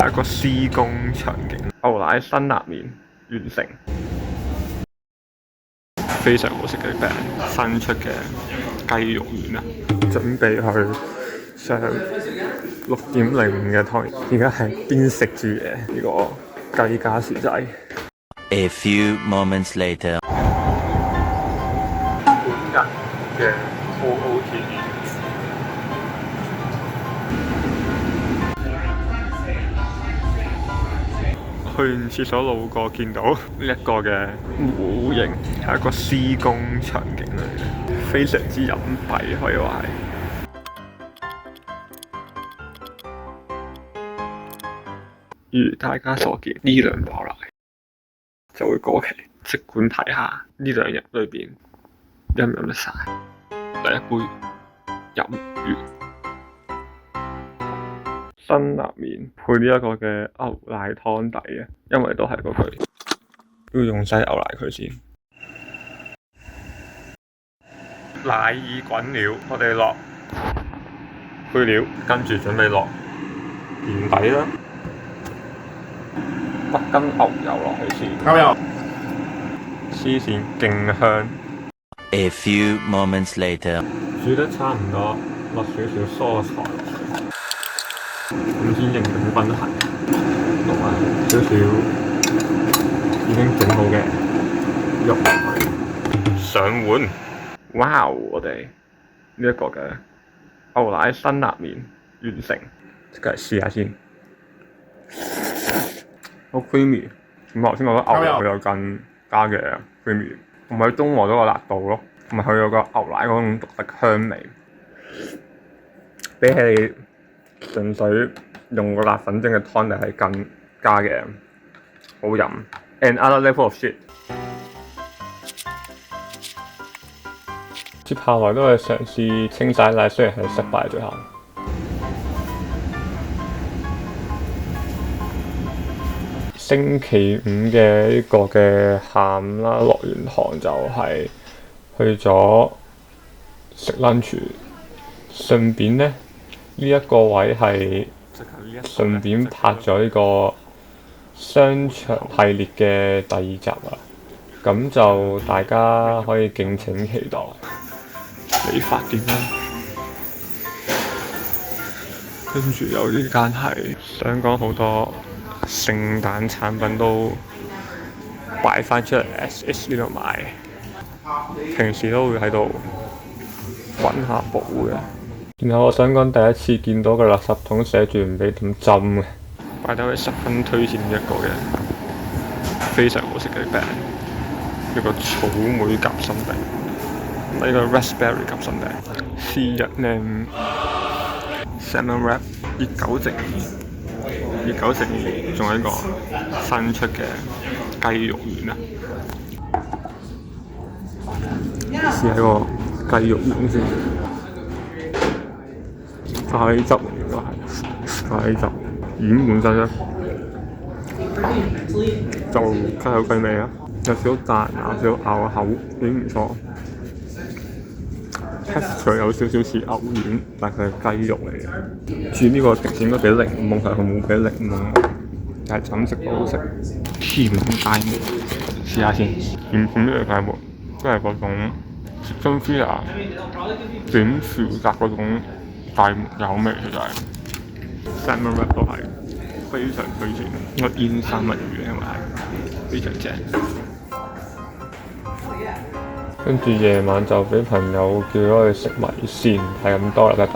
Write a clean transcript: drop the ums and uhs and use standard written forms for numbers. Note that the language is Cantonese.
係一個施工場景。牛奶辛辣麵完成，非常好食嘅餅，新出嘅雞肉丸啊！準備去上6.05嘅堂，而家係邊食住嘅呢個雞加薯仔。A few moments later， 本人嘅 OOTD。去完廁所路過，見到呢一個嘅弧形係一個施工場景嚟嘅，非常之隱蔽，可以話係。如大家所見，呢兩包奶就會過期，即管睇下呢2日裏邊飲唔飲得晒。第一杯飲完。辛辣麵配呢一個嘅牛奶湯底嘅，因為都係嗰句要用晒牛奶佢先。奶已滾了，我哋落配料，跟住準備落麵底啦，得根牛油落去先，牛油，黐線勁香。A few moments later， 煮得差唔多，落少少蔬菜。咁先認定均衡，落埋少少已經整好嘅肉落去，上碗。哇！我哋呢一個嘅牛奶辛辣麵完成，即刻嚟試下先。好 creamy， 咁頭先覺得牛油有更加嘅 creamy， 同埋中和咗個辣度咯，同埋佢有個牛奶嗰種獨特香味，比起純粹用個辣粉蒸嘅湯底係更加嘅好飲 ，another level of shit。接下來都係嘗試清洗奶，雖然係失敗最後。星期五嘅呢個嘅下午啦，落完堂就係去咗食 lunch， 順便呢。呢一個位係順便拍咗呢個商場系列嘅第2集啊，咁就大家可以敬請期待。理髮店啦，跟住有呢間係香港好多聖誕產品都擺翻出嚟 SS 呢度賣，平時都會喺度揾下寶嘅。然後我想講第一次見到個垃圾桶寫住唔俾點針嘅，擺到係十分推薦一個嘅非常好食嘅餅，一個草莓夾心餅，呢個 raspberry 夾心餅，C1 salmon wrap 熱狗食2，熱狗食2，仲有一個新出嘅雞肉丸啊，試下個雞肉丸先。咖喱汁嚟都係咖喱汁，丸本身咧就雞有雞味啦，有少少彈牙，有少少咬口，幾唔錯。texture 有少少似牛丸，但係佢係雞肉嚟嘅。至於呢個食應該俾檸檬，但係佢冇俾檸檬，但係怎食都好食。甜芥末，試下先。甜呢個芥末，都係嗰種珍珠啊點樹格嗰種。芥末有味其實係 salmon wrap 都係非常推薦，呢個煙三文魚因為係非常正。跟住夜晚就俾朋友叫咗去食米線，係咁多啦，拜拜。